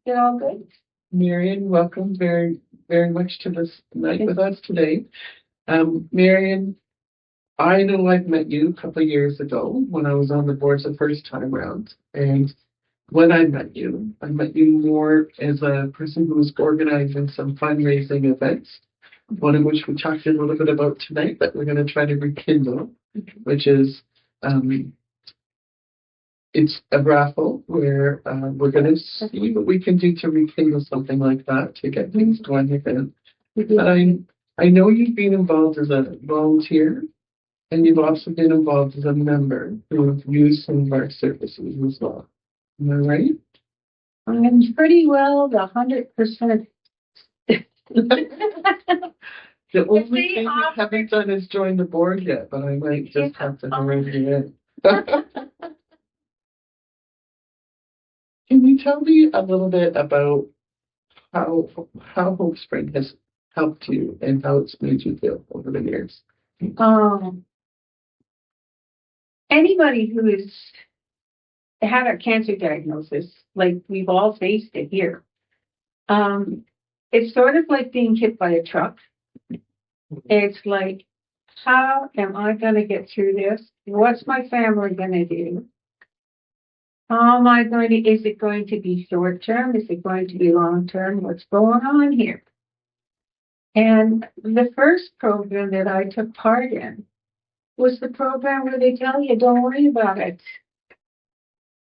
It all good? Marion, welcome very, very much to this night with us today. Marion, I know I've met you a couple of years ago when I was on the board the first time around. And when I met you more as a person who was organizing some fundraising events, one of which we talked a little bit about tonight that we're going to try to rekindle, which is it's a raffle where we're going to see what we can do to rekindle something like that to get things going again. I know you've been involved as a volunteer, and you've also been involved as a member who have used some of our services as well. Am I right? I'm pretty well the 100%. The only thing we haven't done is join the board yet, but I might just have to arrange it. Can you tell me a little bit about how HopeSpring has helped you and how it's made you feel over the years? Anybody who has had a cancer diagnosis, like we've all faced it here, it's sort of like being hit by a truck. It's like, how am I going to get through this? What's my family going to do? How am I going to, is it going to be short term? Is it going to be long term? What's going on here? And the first program that I took part in was the program where they tell you, don't worry about it.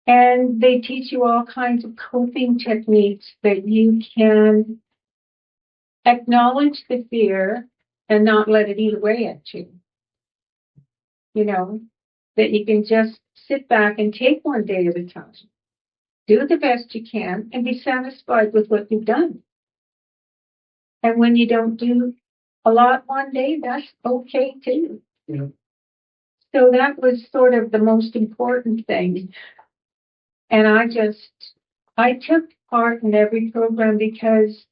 And they teach you all kinds of coping techniques that you can acknowledge the fear and not let it eat away at you. You know, that you can just sit back and take one day at a time. Do the best you can and be satisfied with what you've done. And when you don't do a lot one day, that's okay too. Yeah. So that was sort of the most important thing. And I took part in every program because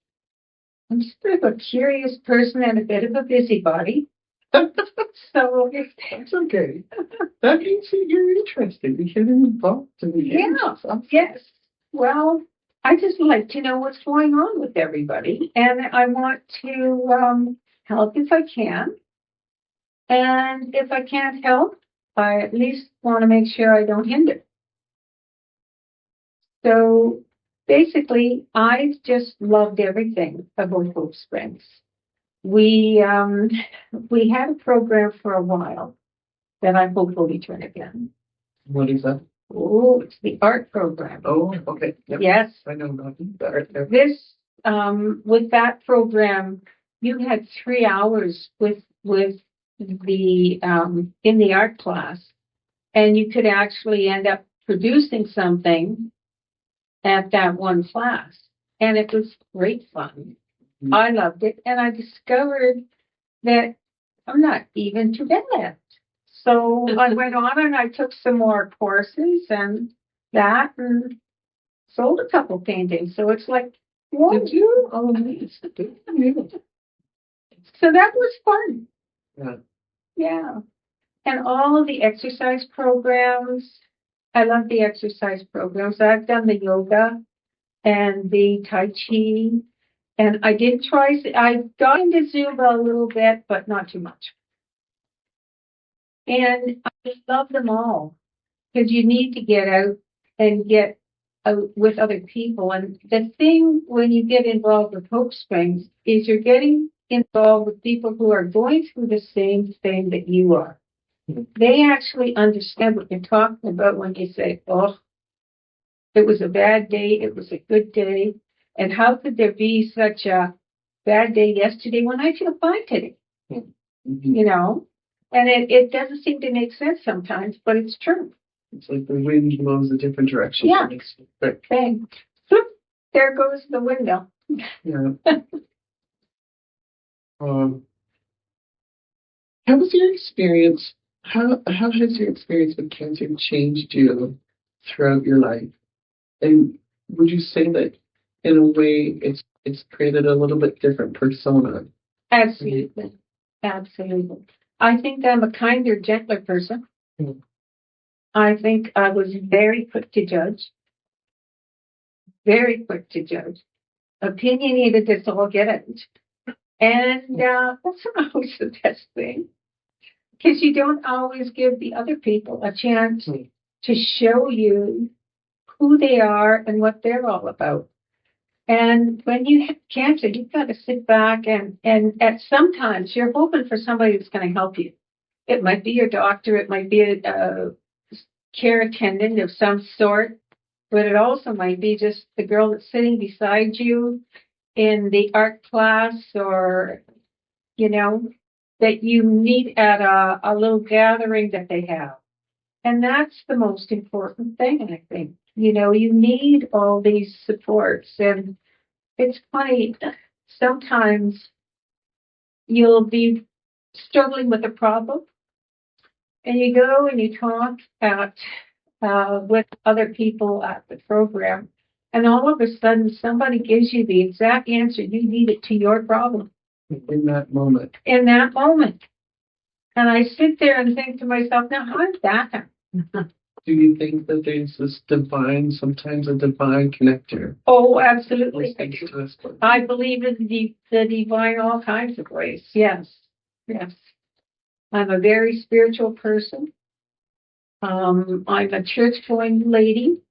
I'm sort of a curious person and a bit of a busybody. So That's okay. That means that you're interested. You're getting involved in the yes. Well, I just like to know what's going on with everybody, and I want to help if I can. And if I can't help, I at least want to make sure I don't hinder. So basically, I just loved everything about HopeSprings. We had a program for a while that I hope will return again. What is that? Oh, it's the art program. Oh, okay. Yep. Yes. I know about the art. This with that program, you had 3 hours with the in the art class, and you could actually end up producing something at that one class, and it was great fun. Mm-hmm. I loved it, and I discovered that I'm not even too bad. So I went on and I took some more courses and sold a couple paintings. So it's like, whoa. Did you? Oh, nice. So that was fun. Yeah. Yeah. And all of the exercise programs, I love the exercise programs. I've done the yoga and the Tai Chi. And I got into Zumba a little bit, but not too much. And I just love them all because you need to get out and get out with other people. And the thing when you get involved with HopeSprings is you're getting involved with people who are going through the same thing that you are. They actually understand what you're talking about when you say, oh, it was a bad day, it was a good day. And how could there be such a bad day yesterday when I feel fine today? Mm-hmm. You know? And it doesn't seem to make sense sometimes, but it's true. It's like the wind blows a different direction. Yeah. Bang. There goes the window. Yeah. How was your experience? How has your experience with cancer changed you throughout your life? And would you say that in a way it's created a little bit different persona? Absolutely. Absolutely. I think I'm a kinder, gentler person. Mm. I think I was very quick to judge. very quick to judge, opinionated as all get out. And that's not always the best thing, because you don't always give the other people a chance to show you who they are and what they're all about. And when you have cancer, you've got to sit back and at sometimes you're hoping for somebody that's going to help you. It might be your doctor, it might be a care attendant of some sort, but it also might be just the girl that's sitting beside you in the art class, or, you know, that you meet at a little gathering that they have. And that's the most important thing, I think. You know, you need all these supports. And it's funny, sometimes you'll be struggling with a problem, and you go and you talk with other people at the program, and all of a sudden somebody gives you the exact answer you needed to your problem. In that moment. In that moment. And I sit there and think to myself, now how did that happen? Do you think that there's this sometimes a divine connector? Oh, absolutely. I believe in the divine all kinds of ways. Yes. Yes. I'm a very spiritual person. I'm a church-going lady,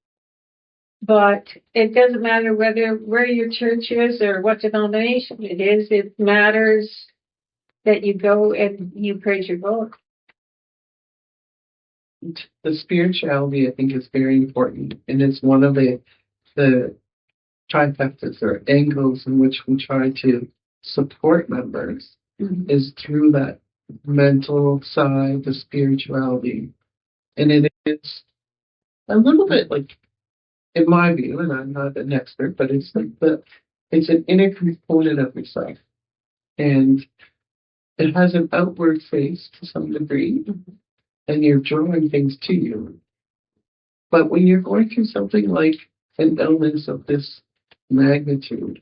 but it doesn't matter where your church is or what denomination it is. It matters that you go and you praise your God. The spirituality, I think, is very important, and it's one of the trifectas or angles in which we try to support members, is through that mental side, the spirituality. And it is a little bit like, in my view, and I'm not an expert, but it's like it's an inner component of yourself. And it has an outward face to some degree, and you're drawing things to you. But when you're going through something like an illness of this magnitude,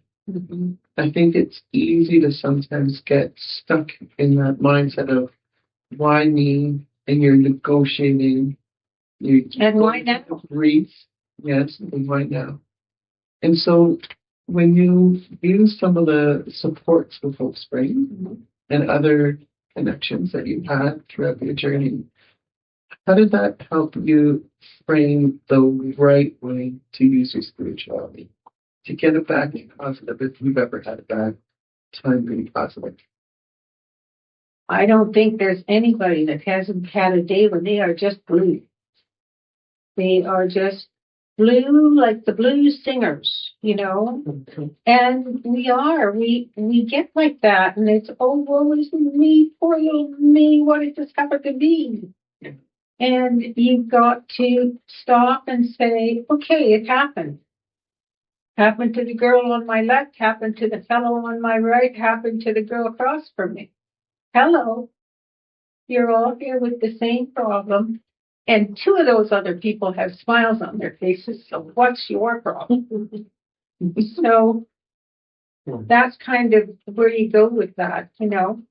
I think it's easy to sometimes get stuck in that mindset of why me, and you're negotiating. And why now? Grief, yes, and why now? And so when you use some of the supports with HopeSpring and other connections that you've had throughout your journey, how did that help you frame the right way to use your spirituality, to get it back positive if you've ever had a bad time being positive? I don't think there's anybody that hasn't had a day when they are just blue. They are just blue like the blues singers, you know? And we get like that, and it's, oh, woe is me, poor little me, what did this happen to me? And you've got to stop and say, okay, it happened. Happened to the girl on my left, happened to the fellow on my right, happened to the girl across from me. Hello, you're all here with the same problem, and two of those other people have smiles on their faces, so what's your problem? So that's kind of where you go with that, you know.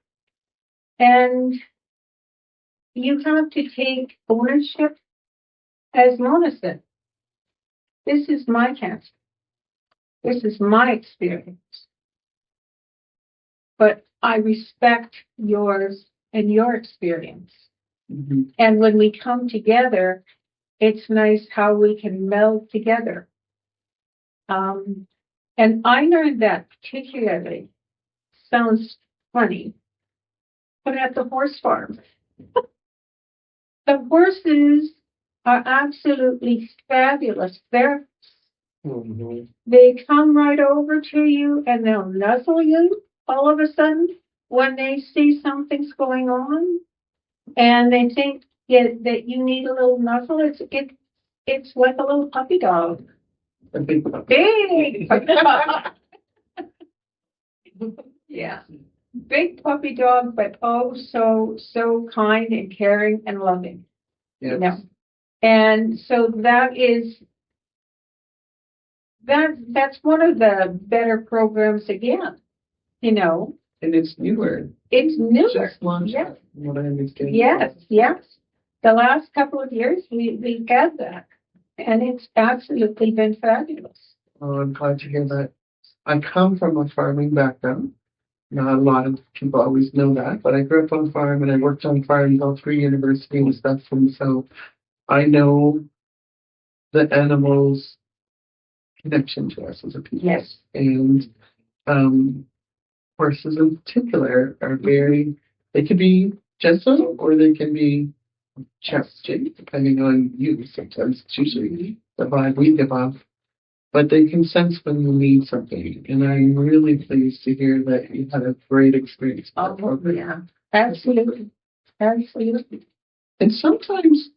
And you have to take ownership, as Mona said. This is my cancer. This is my experience. But I respect yours and your experience. And when we come together, it's nice how we can meld together. And I learned that particularly, sounds funny, but at the horse farm. The horses are absolutely fabulous. They come right over to you and they'll nuzzle you all of a sudden when they see something's going on, and they think that you need a little nuzzle. It's like a little puppy dog. A big puppy. Big puppy dog. Yeah. Big puppy dog, but oh so kind and caring and loving. Yes. You know? And so that's one of the better programs again, you know. And it's newer. It's newer. Just launched, yes. What I understand. Yes. The last couple of years we've had that, and it's absolutely been fabulous. Oh, I'm glad to hear that. I come from a farming background. Not a lot of people always know that, but I grew up on a farm and I worked on farms all through university and stuff. And so I know the animals' connection to us as a people. Yes. And horses in particular are very, they can be gentle or they can be challenging, depending on you. Sometimes it's usually the vibe we give off. But they can sense when you need something. And I'm really pleased to hear that you had a great experience. Oh, yeah. Absolutely. Absolutely. And sometimes,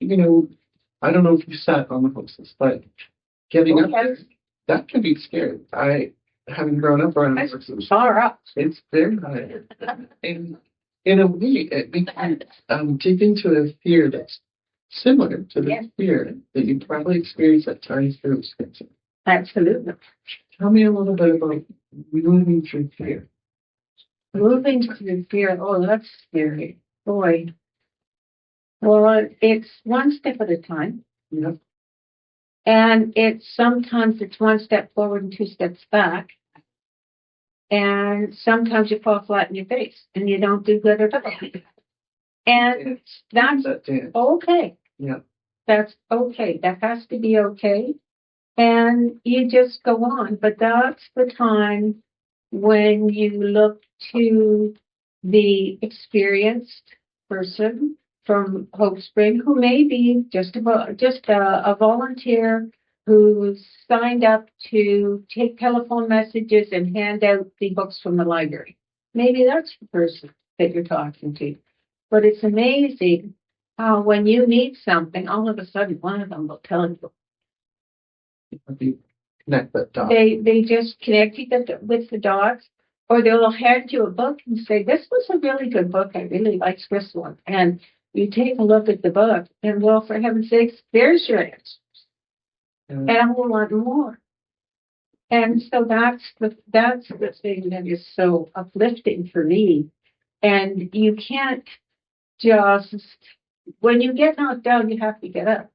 I don't know if you sat on the horses, but getting up there, that can be scary. Having grown up around horses, Far up. it's very high. And in a way, it can dig into a fear that's similar to the fear that you probably experience at times through cancer. Absolutely. Tell me a little bit about moving through fear. Moving through fear. Oh, that's scary. Boy. Well, it's one step at a time. Yeah. And sometimes it's one step forward and two steps back. And sometimes you fall flat in your face and you don't do good at all. And that's okay. Yeah. That's okay. That has to be okay. And you just go on. But that's the time when you look to the experienced person from HopeSpring, who may be just a volunteer who's signed up to take telephone messages and hand out the books from the library. Maybe that's the person that you're talking to. But it's amazing how when you need something, all of a sudden one of them will tell you. Connect that dot. They just connect you with the dots, or they'll hand you a book and say, "This was a really good book. I really liked this one." And you take a look at the book, and well, for heaven's sakes, there's your answers, and a whole lot more. And so that's the thing that is so uplifting for me. And you can't just, when you get knocked down, you have to get up.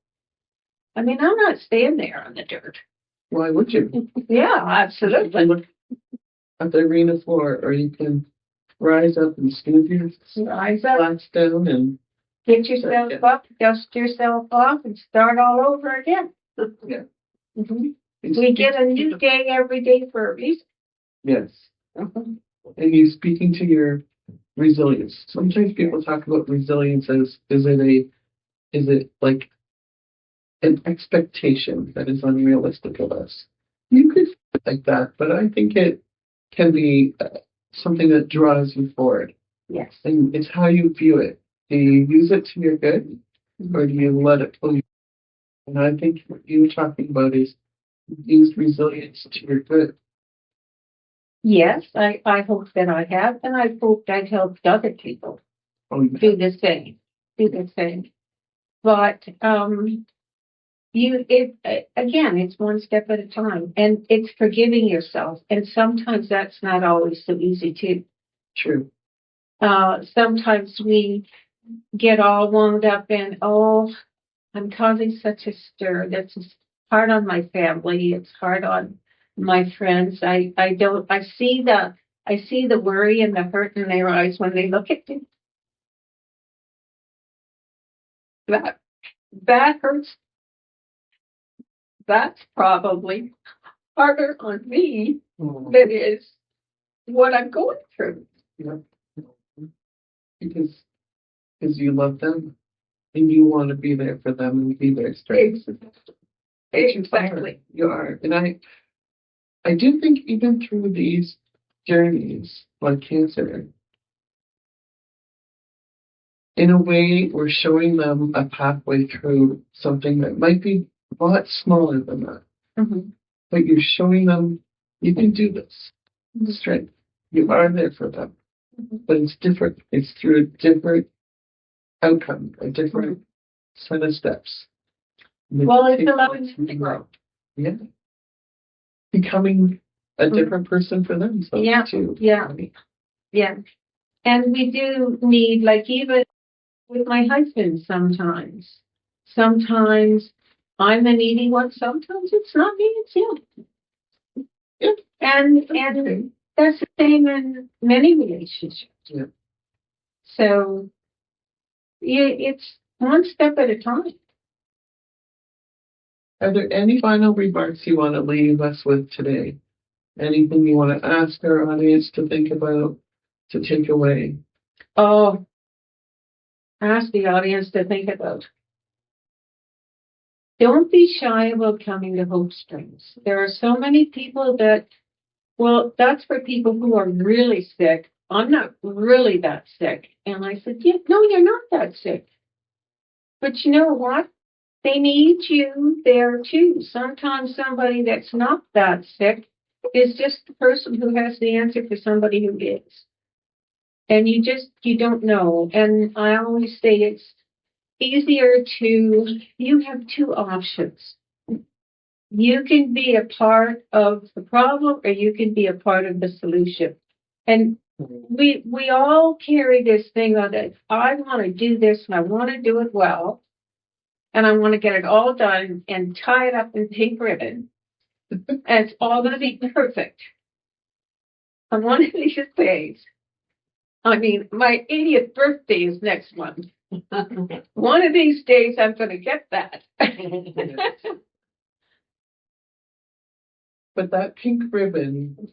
I mean, I'm not staying there on the dirt. Why would you? Yeah, absolutely. Look at the arena floor, or you can rise up and smooth your flats down and get yourself up, dust yourself off, and start all over again. Yeah. Mm-hmm. We get a new day every day for a reason. Yes. And you speaking to your resilience. Sometimes people talk about resilience as is it like an expectation that is unrealistic of us? You could feel it like that, but I think it can be something that draws you forward. Yes. And it's how you view it. Do you use it to your good, or do you let it pull you? And I think what you were talking about is use resilience to your good. Yes, I hope that I have, and I hope I've helped other people do the same. But again, it's one step at a time, and it's forgiving yourself. And sometimes that's not always so easy too. True. Sometimes we get all wound up in, oh, I'm causing such a stir. That's hard on my family. It's hard on my friends. I see the worry and the hurt in their eyes when they look at me. That hurts. That's probably harder on me than is what I'm going through. Yeah. Because you love them and you want to be there for them and be their strength. Exactly. You are. And I do think even through these journeys like cancer, in a way, we're showing them a pathway through something that might be a lot smaller than that. Mm-hmm. But you're showing them you can do this. Strength. You are there for them. Mm-hmm. But it's different. It's through a different outcome, a different set of steps. Well, it's allowing them to grow. Yeah. Becoming a different person for themselves too. Yeah. Yeah. And we do need, like, even with my husband sometimes I'm the needy one. Sometimes it's not me, it's you. Yeah. And that's the same in many relationships. Yeah. So it's one step at a time. Are there any final remarks you want to leave us with today? Anything you want to ask our audience to think about, to take away? Oh, ask the audience to think about. Don't be shy about coming to Hope Springs. There are so many people that, well, that's for people who are really sick. I'm not really that sick. And I said, yeah, no, you're not that sick. But you know what? They need you there too. Sometimes somebody that's not that sick is just the person who has the answer for somebody who is. And you don't know. And I always say it's easier you have two options. You can be a part of the problem or you can be a part of the solution. And we all carry this thing on that I want to do this and I want to do it well. And I want to get it all done and tie it up in pink ribbon. And it's all going to be perfect. On one of these days, I mean, my 80th birthday is next month. One of these days, I'm going to get that. But that pink ribbon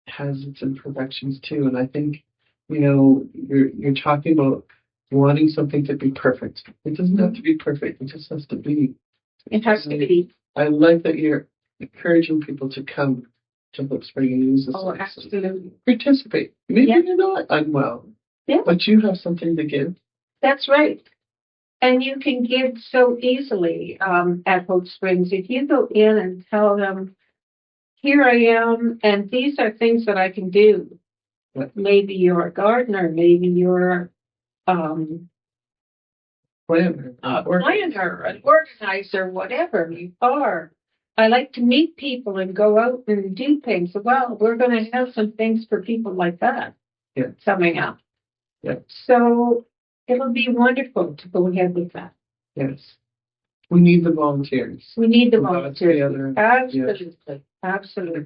has its imperfections too, and I think, you're talking about wanting something to be perfect. It doesn't have to be perfect. It just has to be. It has to be. I like that you're encouraging people to come to HopeSpring and use this. Oh, absolutely. Participate. Maybe you're not unwell, but you have something to give. That's right. And you can give so easily at Hope Springs. If you go in and tell them, here I am, and these are things that I can do. Maybe you're a gardener, maybe you're planner, an organizer, whatever you are. I like to meet people and go out and do things. Well, we're going to have some things for people like that coming up. Yeah. So it'll be wonderful to go ahead with that. Yes. We need the volunteers. We need the volunteers. Absolutely. Yes. Absolutely.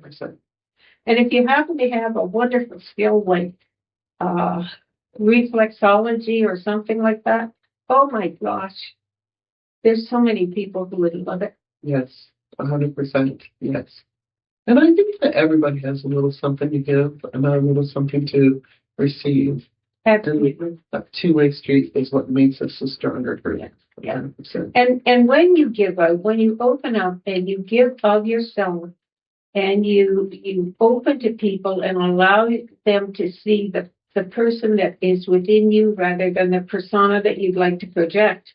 And if you happen to have a wonderful skill like reflexology or something like that, oh my gosh, there's so many people who would love it. Yes, 100%. Yes. And I think that everybody has a little something to give and a little something to receive. Absolutely. And that two-way street is what makes us a stronger group. Yeah. And when you give out, when you open up and you give of yourself and you open to people and allow them to see the person that is within you rather than the persona that you'd like to project,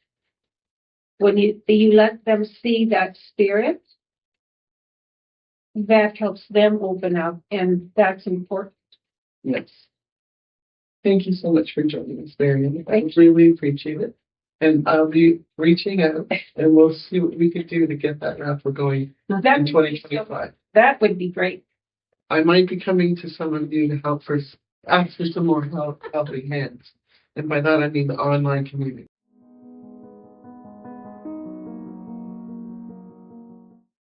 when you let them see that spirit, that helps them open up, and that's important. Yes. Thank you so much for joining us, Marion. I really appreciate it. And I'll be reaching out, and we'll see what we can do to get that raffle going in 2025. That would be great. I might be coming to some of you to ask for some more helping hands. And by that, I mean the online community.